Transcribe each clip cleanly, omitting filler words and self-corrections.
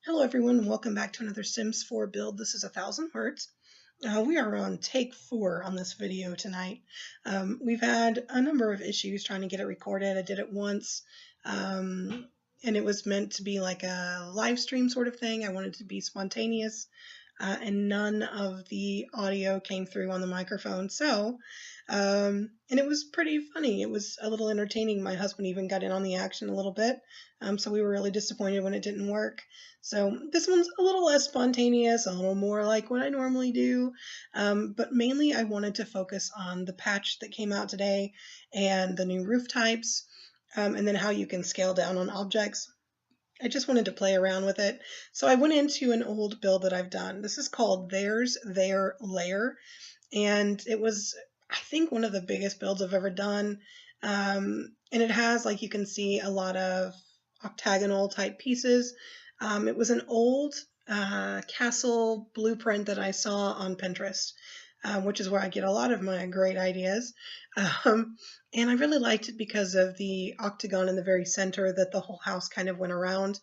Hello everyone, and welcome back to another Sims 4 build. This is 1000 Hertz. We are on take 4 on this video tonight. We've had a number of issues trying to get it recorded. I did it once, and it was meant to be like a live stream sort of thing. I wanted it to be spontaneous, and none of the audio came through on the microphone. And it was pretty funny. It was a little entertaining. My husband even got in on the action a little bit, so we were really disappointed when it didn't work. So this one's a little less spontaneous, a little more like what I normally do, but mainly I wanted to focus on the patch that came out today and the new roof types, and then how you can scale down on objects. I just wanted to play around with it. So I went into an old build that I've done. This is called Their Lair, and it was, I think, one of the biggest builds I've ever done. And it has, like you can see, a lot of octagonal type pieces. It was an old castle blueprint that I saw on Pinterest, which is where I get a lot of my great ideas. And I really liked it because of the octagon in the very center that the whole house kind of went around.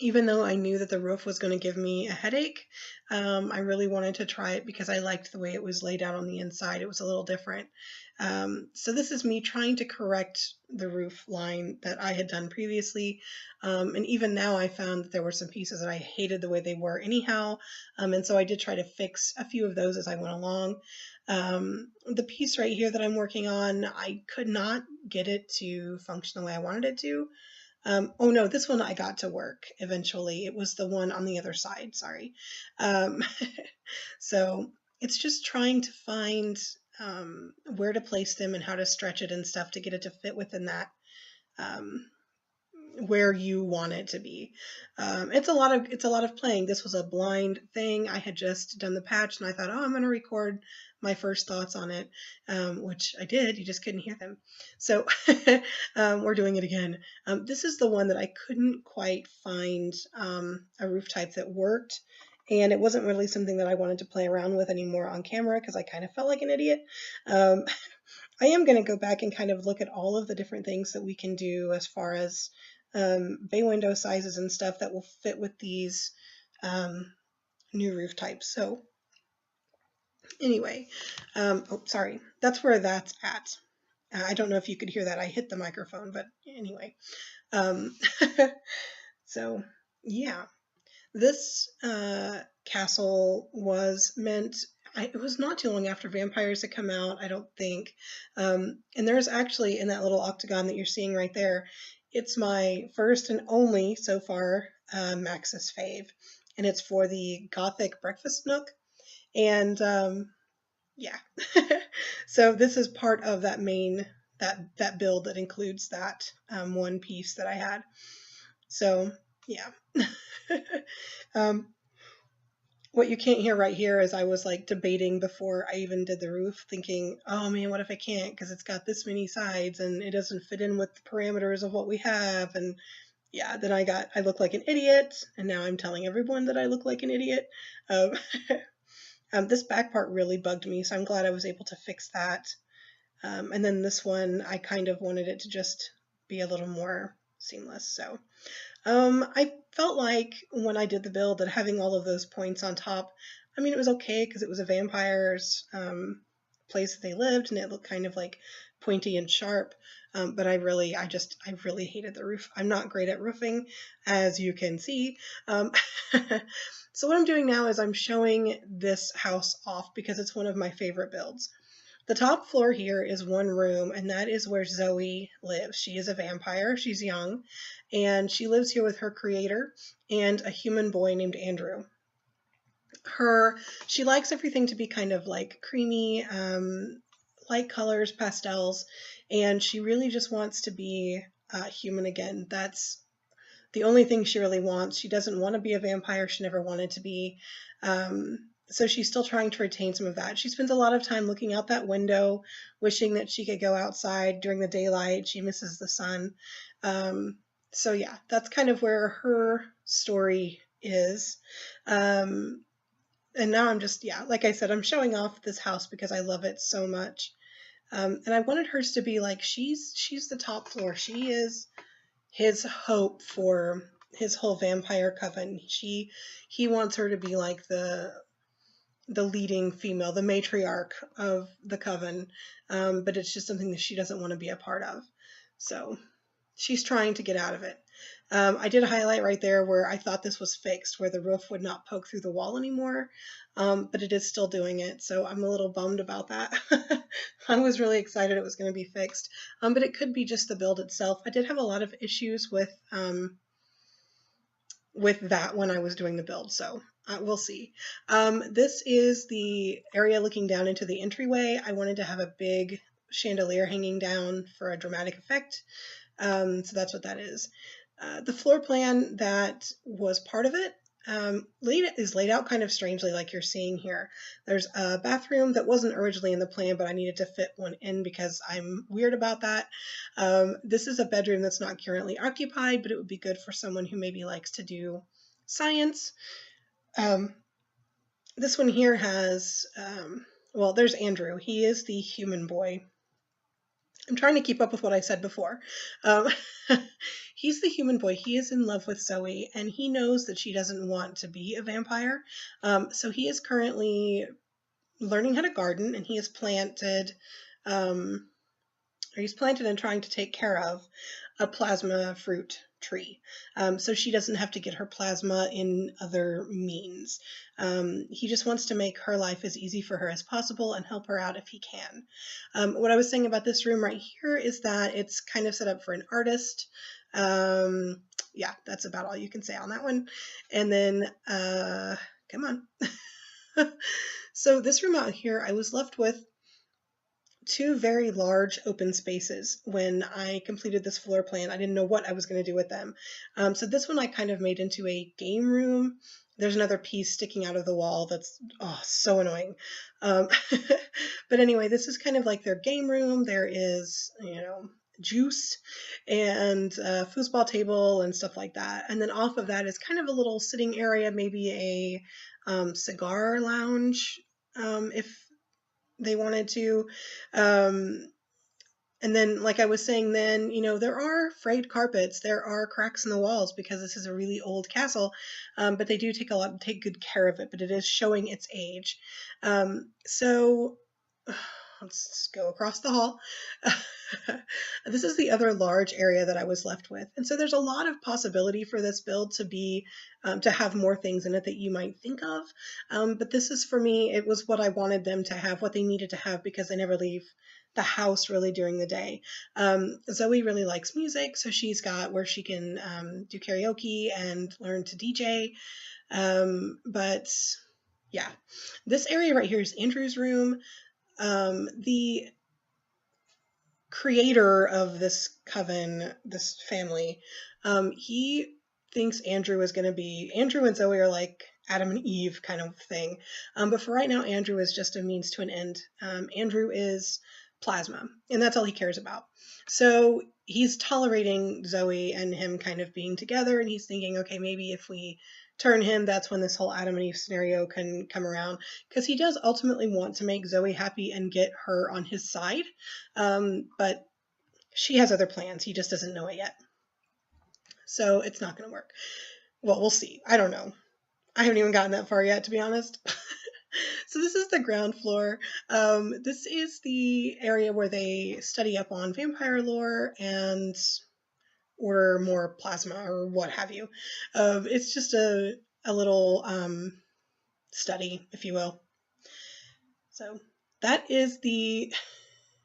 Even though I knew that the roof was going to give me a headache, I really wanted to try it because I liked the way it was laid out on the inside. It was a little different. So this is me trying to correct the roof line that I had done previously. And even now I found that there were some pieces that I hated the way they were anyhow. And so I did try to fix a few of those as I went along. The piece right here that I'm working on, I could not get it to function the way I wanted it to. Oh no, this one I got to work eventually. It was the one on the other side, sorry. Um, so it's just trying to find where to place them and how to stretch it and stuff to get it to fit within that where you want it to be. It's a lot of playing. This was a blind thing. I had just done the patch and I thought, oh, I'm going to record my first thoughts on it, which I did. You just couldn't hear them. So we're doing it again. This is the one that I couldn't quite find a roof type that worked. And it wasn't really something that I wanted to play around with anymore on camera because I kind of felt like an idiot. I am going to go back and kind of look at all of the different things that we can do as far as bay window sizes and stuff that will fit with these new roof types. So anyway, oh, sorry, that's where that's at. I don't know if you could hear that. I hit the microphone, but anyway. So yeah, this castle was meant, it was not too long after vampires had come out, I don't think. And there's actually, in that little octagon that you're seeing right there, it's my first and only, so far, Maxis fave. And it's for the Gothic breakfast nook. And yeah. So this is part of that main, that build that includes that one piece that I had. So yeah. What you can't hear right here is I was like debating before I even did the roof, thinking, oh man, what if I can't, because it's got this many sides and it doesn't fit in with the parameters of what we have. And yeah, then I look like an idiot, and now I'm telling everyone that I look like an idiot. This back part really bugged me, so I'm glad I was able to fix that. And then this one, I kind of wanted it to just be a little more seamless. So I felt like when I did the build that having all of those points on top, I mean, it was okay because it was a vampire's place that they lived, and it looked kind of like pointy and sharp. But I really hated the roof. I'm not great at roofing, as you can see. So what I'm doing now is I'm showing this house off because it's one of my favorite builds. The top floor here is one room, and that is where Zoe lives. She is a vampire. She's young, and she lives here with her creator and a human boy named Andrew. She likes everything to be kind of like creamy, light colors, pastels, and she really just wants to be human again. That's the only thing she really wants. She doesn't want to be a vampire. She never wanted to be. So she's still trying to retain some of that. She spends a lot of time looking out that window, wishing that she could go outside during the daylight. She misses the sun. So yeah, that's kind of where her story is. And now I'm just, yeah, like I said, I'm showing off this house because I love it so much. And I wanted hers to be like, she's the top floor. She is his hope for his whole vampire coven. He wants her to be like the leading female, the matriarch of the coven, but it's just something that she doesn't want to be a part of. So she's trying to get out of it. I did highlight right there where I thought this was fixed, where the roof would not poke through the wall anymore, but it is still doing it, so I'm a little bummed about that. I was really excited it was going to be fixed, but it could be just the build itself. I did have a lot of issues with that when I was doing the build, so we'll see. This is the area looking down into the entryway. I wanted to have a big chandelier hanging down for a dramatic effect, so that's what that is. The floor plan that was part of it is laid out kind of strangely, like you're seeing here. There's a bathroom that wasn't originally in the plan, but I needed to fit one in because I'm weird about that. This is a bedroom that's not currently occupied, but it would be good for someone who maybe likes to do science. This one here has, well, there's Andrew. He is the human boy. I'm trying to keep up with what I said before. He's the human boy. He is in love with Zoe, and he knows that she doesn't want to be a vampire. So he is currently learning how to garden, and he has planted, and trying to take care of a plasma fruit tree, so she doesn't have to get her plasma in other means. He just wants to make her life as easy for her as possible and help her out if he can. What I was saying about this room right here is that it's kind of set up for an artist. Yeah, that's about all you can say on that one. And then, come on. So this room out here, I was left with two very large open spaces when I completed this floor plan. I didn't know what I was going to do with them. So this one I kind of made into a game room. There's another piece sticking out of the wall that's so annoying. But anyway, this is kind of like their game room. There is, juice and foosball table and stuff like that. And then off of that is kind of a little sitting area, maybe a cigar lounge, if they wanted to. And then, like I was saying then, there are frayed carpets, there are cracks in the walls because this is a really old castle, but they do take good care of it, but it is showing its age. So let's go across the hall. This is the other large area that I was left with. And so there's a lot of possibility for this build to be, to have more things in it that you might think of. But this is, for me, it was what I wanted them to have, what they needed to have, because they never leave the house really during the day. Zoe really likes music, so she's got where she can do karaoke and learn to DJ. But yeah, this area right here is Andrew's room. The creator of this coven, this family, he thinks Andrew and Zoe are like Adam and Eve kind of thing. But for right now, Andrew is just a means to an end. Andrew is plasma, and that's all he cares about. So he's tolerating Zoe and him kind of being together, and he's thinking, okay, maybe if we turn him, that's when this whole Adam and Eve scenario can come around, because he does ultimately want to make Zoe happy and get her on his side, but she has other plans. He just doesn't know it yet. So it's not going to work. Well, we'll see. I don't know. I haven't even gotten that far yet, to be honest. So this is the ground floor. This is the area where they study up on vampire lore and order more plasma or what have you. It's just a little study, if you will. So that is the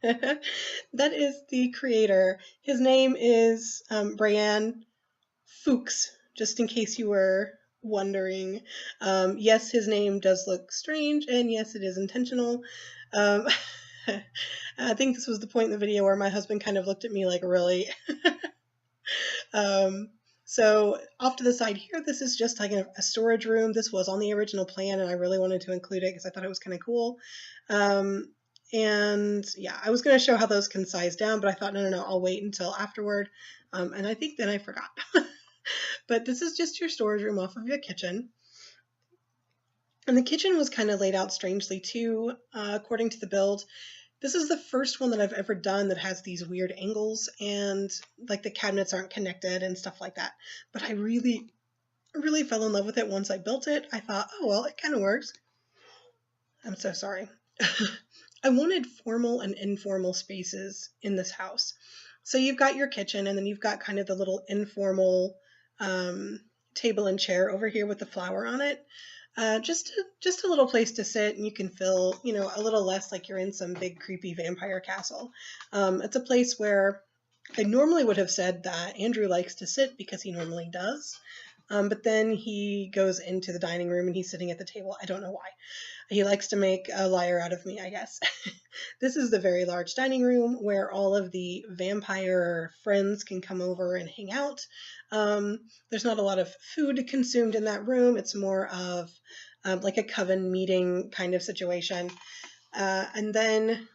that is the creator. His name is Brian Fuchs, just in case you were wondering. Yes, his name does look strange, and yes, it is intentional. I think this was the point in the video where my husband kind of looked at me like, really? So off to the side here, this is just like a storage room. This was on the original plan, and I really wanted to include it because I thought it was kind of cool. And yeah, I was going to show how those can size down, but I thought, no, I'll wait until afterward. And I think then I forgot. But this is just your storage room off of your kitchen. And the kitchen was kind of laid out strangely too, according to the build. This is the first one that I've ever done that has these weird angles and like the cabinets aren't connected and stuff like that. But I really fell in love with it once I built it. I thought, oh, well, it kind of works. I'm so sorry. I wanted formal and informal spaces in this house. So you've got your kitchen, and then you've got kind of the little informal table and chair over here with the flower on it. Just a little place to sit, and you can feel, you know, a little less like you're in some big creepy vampire castle. It's a place where I normally would have said that Andrew likes to sit because he normally does. But then he goes into the dining room and he's sitting at the table. I don't know why. He likes to make a liar out of me, I guess. This is the very large dining room where all of the vampire friends can come over and hang out. There's not a lot of food consumed in that room. It's more of like a coven meeting kind of situation. And then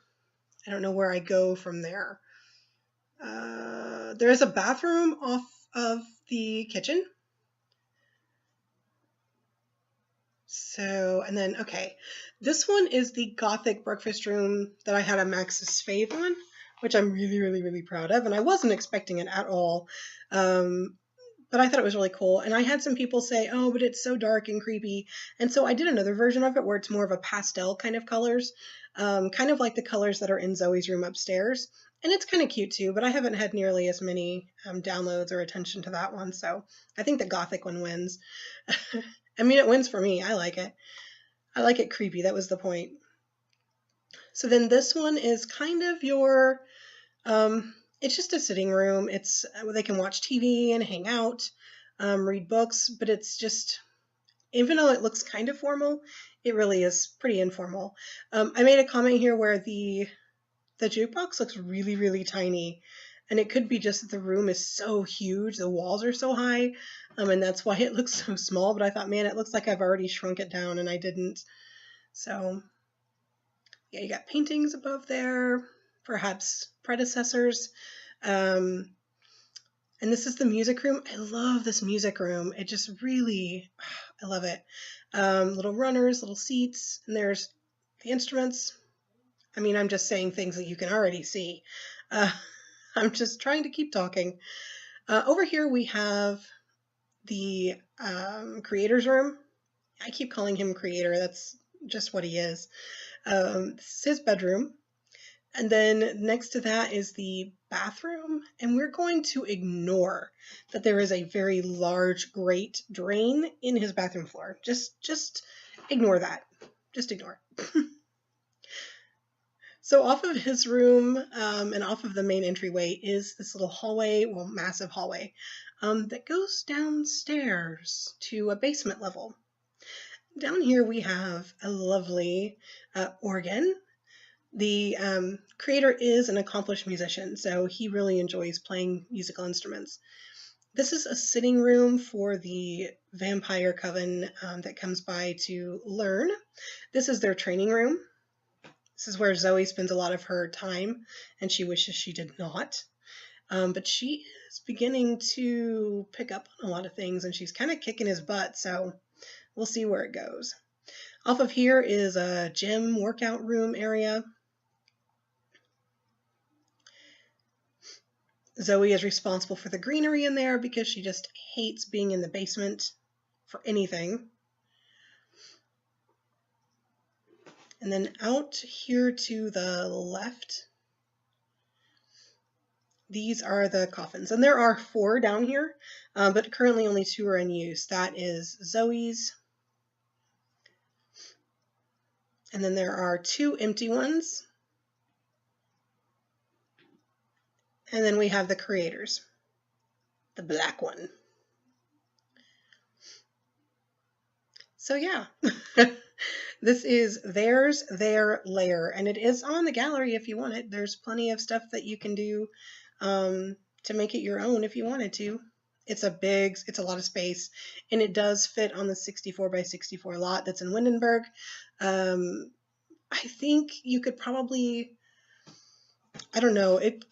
I don't know where I go from there. There is a bathroom off of the kitchen. So, and then, okay, this one is the Gothic breakfast room that I had a Max's fave on, which I'm really proud of, and I wasn't expecting it at all, but I thought it was really cool, and I had some people say, oh, but it's so dark and creepy, and so I did another version of it where it's more of a pastel kind of colors, kind of like the colors that are in Zoe's room upstairs, and it's kind of cute too, but I haven't had nearly as many downloads or attention to that one, so I think the Gothic one wins. I mean, it wins for me. I like it. I like it creepy. That was the point. So then this one is kind of your, it's just a sitting room. It's where they can watch TV and hang out, read books, but it's just, even though it looks kind of formal, it really is pretty informal. I made a comment here where the jukebox looks really tiny. And it could be just that the room is so huge, the walls are so high, and that's why it looks so small. But I thought, man, it looks like I've already shrunk it down, and I didn't. So, yeah, you got paintings above there, perhaps predecessors. And this is the music room. I love this music room. It just really, I love it. Little runners, little seats, and there's the instruments. I mean, I'm just saying things that you can already see. I'm just trying to keep talking. Over here we have the creator's room. I keep calling him creator. That's just what he is. This is his bedroom. And then next to that is the bathroom. And we're going to ignore that there is a very large grate drain in his bathroom floor. Just ignore that. Just ignore it. So off of his room and off of the main entryway is this little hallway, well, massive hallway, that goes downstairs to a basement level. Down here we have a lovely organ. The creator is an accomplished musician, so he really enjoys playing musical instruments. This is a sitting room for the vampire coven that comes by to learn. This is their training room. This is where Zoe spends a lot of her time, and she wishes she did not. But she is beginning to pick up on a lot of things, and she's kind of kicking his butt, so we'll see where it goes. Off of here is a gym workout room area. Zoe is responsible for the greenery in there because she just hates being in the basement for anything. And then out here to the left, these are the coffins. And there are 4 down here, but currently only 2 are in use. That is Zoe's. And then there are 2 empty ones. And then we have the creators, the black one. So yeah. This is Their Lair, and it is on the gallery if you want it. There's plenty of stuff that you can do to make it your own if you wanted to. It's a lot of space, and it does fit on the 64 by 64 lot that's in Windenburg. I think you could probably, I don't know, it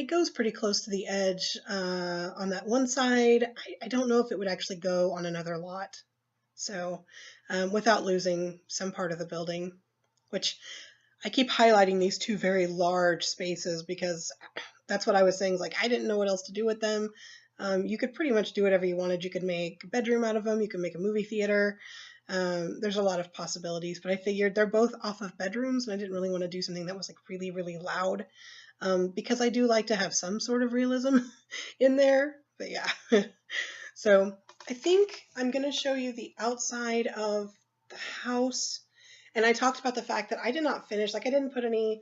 goes pretty close to the edge on that one side. I don't know if it would actually go on another lot. So without losing some part of the building, which I keep highlighting these two very large spaces because that's what I was saying. Is like I didn't know what else to do with them. You could pretty much do whatever you wanted. You could make a bedroom out of them. You could make a movie theater. There's a lot of possibilities, but I figured they're both off of bedrooms, and I didn't really want to do something that was like really, really loud because I do like to have some sort of realism in there. But yeah, so I think I'm going to show you the outside of the house. And I talked about the fact that I did not finish, like I didn't put any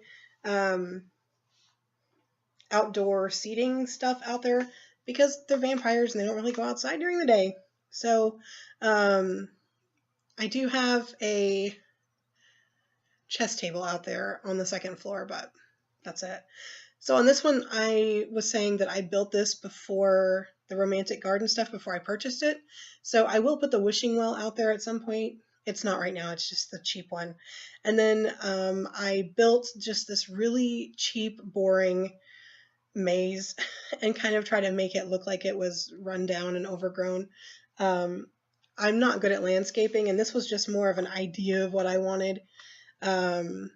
outdoor seating stuff out there because they're vampires and they don't really go outside during the day. So I do have a chess table out there on the second floor, but that's it. So on this one, I was saying that I built this before the romantic garden stuff, before I purchased it. So I will put the wishing well out there at some point. It's not right now, it's just the cheap one. And then I built just this really cheap, boring maze and kind of try to make it look like it was run down and overgrown. I'm not good at landscaping, and this was just more of an idea of what I wanted. So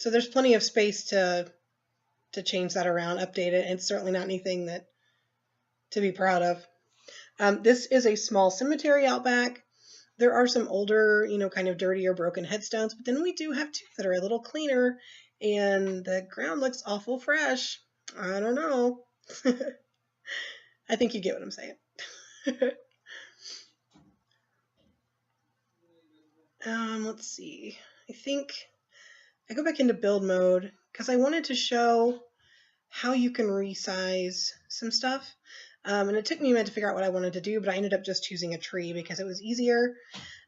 there's plenty of space to change that around, update it, and it's certainly not anything that to be proud of. This is a small cemetery out back. There are some older, kind of dirty or broken headstones, but then we do have two that are a little cleaner, and the ground looks awful fresh. I don't know. I think you get what I'm saying. Let's see. I think I go back into build mode because I wanted to show how you can resize some stuff. And it took me a minute to figure out what I wanted to do, but I ended up just choosing a tree because it was easier.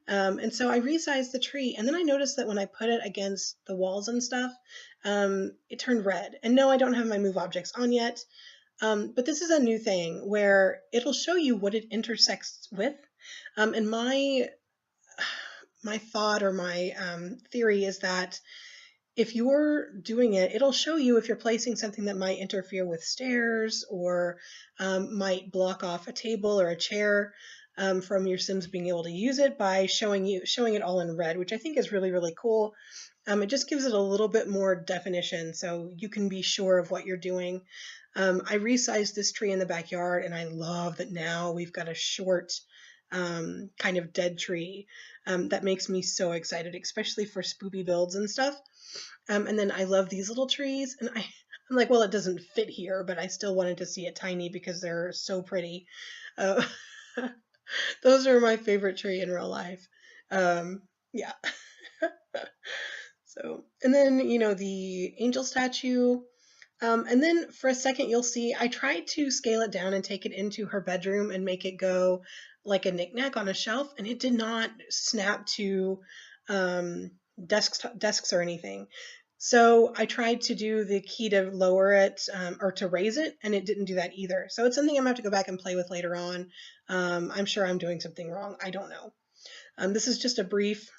And so I resized the tree, and then I noticed that when I put it against the walls and stuff, it turned red. And no, I don't have my move objects on yet, but this is a new thing where it'll show you what it intersects with. And my thought or my theory is that if you're doing it, it'll show you if you're placing something that might interfere with stairs or might block off a table or a chair from your Sims being able to use it by showing it all in red, which I think is really, really cool. It just gives it a little bit more definition so you can be sure of what you're doing. I resized this tree in the backyard, and I love that now we've got a short kind of dead tree. That makes me so excited, especially for spoopy builds and stuff. And then I love these little trees, and I'm like, well, it doesn't fit here, but I still wanted to see it tiny because they're so pretty. Those are my favorite tree in real life. Yeah. So, and then, the angel statue. And then for a second, you'll see I tried to scale it down and take it into her bedroom and make it go like a knickknack on a shelf, and it did not snap to desks or anything. So I tried to do the key to lower it or to raise it, and it didn't do that either. So it's something I'm going to have to go back and play with later on. I'm sure I'm doing something wrong. I don't know. This is just a brief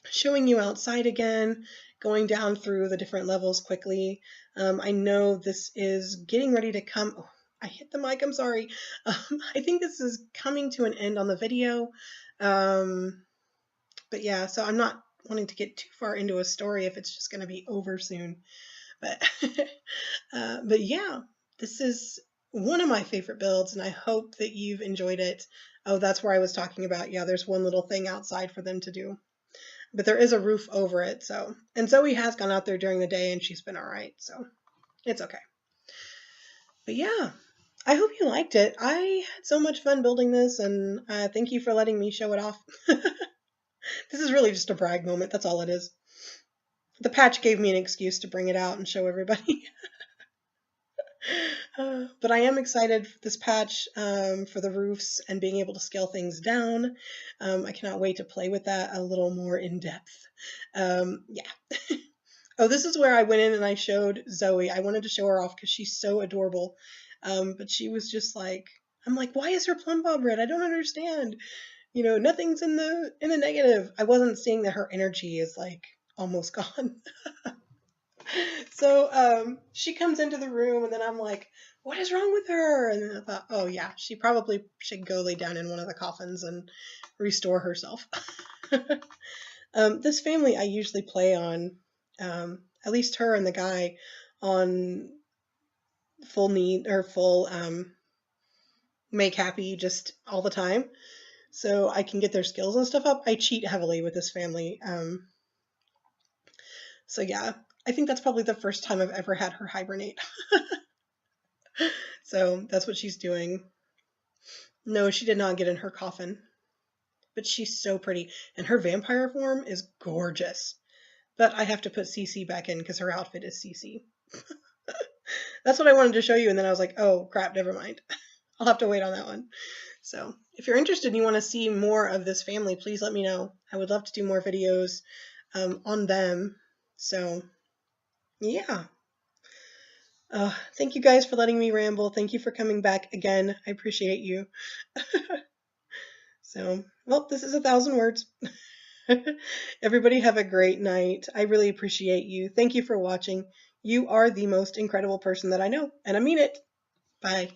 showing you outside again, going down through the different levels quickly. I know this is getting ready to come. Oh, I hit the mic, I'm sorry. I think this is coming to an end on the video. But yeah, so I'm not wanting to get too far into a story if it's just going to be over soon. But, but yeah, this is one of my favorite builds, and I hope that you've enjoyed it. Oh, that's where I was talking about. Yeah, there's one little thing outside for them to do. But there is a roof over it, so. And Zoe has gone out there during the day, and she's been all right, so it's okay. But yeah, I hope you liked it. I had so much fun building this, and thank you for letting me show it off. This is really just a brag moment. That's all it is. The patch gave me an excuse to bring it out and show everybody. But I am excited for this patch for the roofs and being able to scale things down. I cannot wait to play with that a little more in depth. Yeah. Oh, this is where I went in and I showed Zoe. I wanted to show her off because she's so adorable. But she was just like, I'm like, why is her plum bob red? I don't understand. Nothing's in the negative. I wasn't seeing that her energy is like almost gone. So she comes into the room, and then I'm like, what is wrong with her? And then I thought, oh yeah, she probably should go lay down in one of the coffins and restore herself. This family I usually play on At least her and the guy on full need or full make happy just all the time, so I can get their skills and stuff up. I cheat heavily with this family. So yeah, I think that's probably the first time I've ever had her hibernate. So that's what she's doing. No, she did not get in her coffin, but she's so pretty, and her vampire form is gorgeous. But I have to put Cece back in because her outfit is Cece. That's what I wanted to show you, and then I was like, oh crap, never mind. I'll have to wait on that one. So if you're interested and you want to see more of this family, please let me know. I would love to do more videos on them. So yeah. Thank you guys for letting me ramble. Thank you for coming back again. I appreciate you. So, well, this is 1,000 words. Everybody have a great night. I really appreciate you. Thank you for watching. You are the most incredible person that I know, and I mean it. Bye.